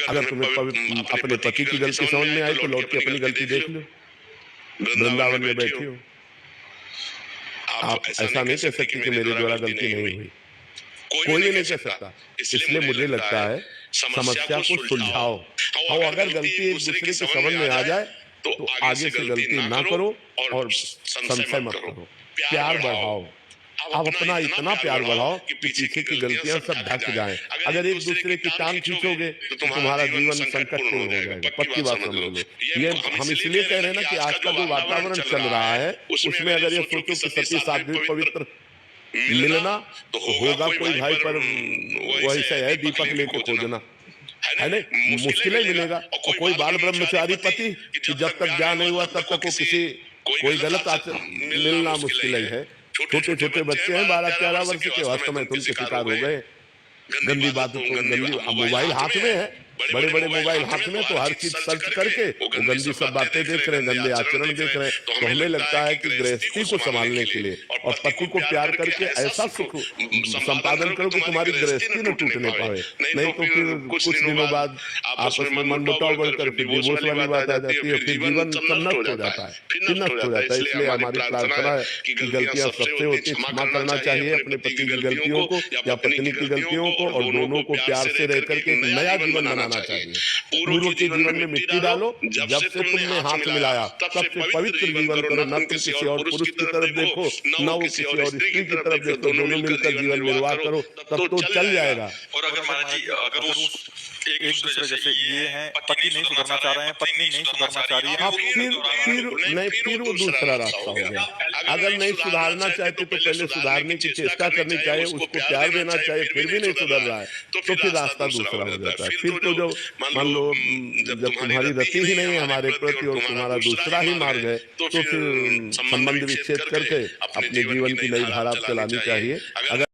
अगर तुम्हें अपने पति की गलती समझ में आई तो लौट के अपनी गलती देख लो। वृंदावन में बैठी हो, आप ऐसा नहीं कह सकती कि मेरे द्वारा गलती नहीं हुई। कोई भी नहीं कह सकता। इसलिए मुझे लगता है समस्या को सुलझाओ, और अगर गलती एक दूसरे के समझ में आ जाए तो आगे से गलती ना करो और संशय मत करो, प्यार बढ़ाओ। आप अपना इतना प्यार बढ़ाओ कि पीछे की गलतियां सब ढक जाएं। अगर एक दूसरे की टांग खींचोगे तो तुम्हारा जीवन संकटपूर्ण हो जाएगा, पक्की बात समझ लो। ये हम इसलिए कह रहे हैं ना कि आज का जो वातावरण चल रहा है उसमें अगर ये सोचो कि सती साध्वी पवित्र मिलना तो होगा कोई भाई, पर वही से है दीपक लेके खोजना, है नहीं, मुश्किल ही मिलेगा। और कोई बाल ब्रह्मचारी पति कि जब तक ब्याह नहीं हुआ तब तक वो किसी कोई गलत आचरण मिलना मुश्किल ही है। छोटे छोटे बच्चे हैं 12-13 वर्ष के, वास्तव में तुम के शिकार हो गए गंदी बात। गंदी मोबाइल हाथ में है, बड़े बड़े मोबाइल हाथ में, तो हर चीज सर्च करके वो गंदी सब बातें देख रहे हैं, गंदे आचरण देख रहे हैं। तो हमें लगता है कि गृहस्थी को संभालने के लिए और पति को प्यार करके ऐसा सुख संपादन करो कि तुम्हारी गृहस्थी न टूटने पाए, नहीं तो फिर कुछ दिनों बाद आपस में मनमुटाव बढ़कर फिर डिवोर्स वाली बात आ जाती है, फिर जीवन सब नष्ट हो जाता है, फिर नष्ट हो जाता है। इसलिए हमारी प्रार्थना है कि गलतियां सबसे होती है, क्षमा करना चाहिए अपने पति की गलतियों को या पत्नी की गलतियों को, और दोनों को प्यार से रह करके एक नया जीवन बनाना चाहिए। पूर्व के जीवन में मिट्टी डालो, जब से तुमने हाथ मिलाया तब से पवित्र जीवन करो, न तुम किसी और पुरुष की तरफ देखो न वो किसी और स्त्री की तरफ देखो, दोनों मिलकर जीवन निर्वाह करो, तब तो चल जाएगा। और अगर मान लीजिए अगर वो एक दूसरे जैसे ये हैं, पति नहीं सुधरना चाह रहे हैं, पत्नी नहीं सुधरना चाह रही है, फिर वो दूसरा रास्ता हो गया। अगर नहीं सुधारना चाहते तो पहले सुधारने की चेष्टा करनी चाहिए, उसको प्यार देना चाहिए, फिर भी नहीं सुधर रहा है तो फिर रास्ता दूसरा हो जाता है। फिर तो जो मान लो जब तुम्हारी रति ही नहीं है हमारे प्रति और तुम्हारा दूसरा ही मार्ग है, तो फिर संबंध विच्छेद करके अपने जीवन की नई धारा चलानी चाहिए। अगर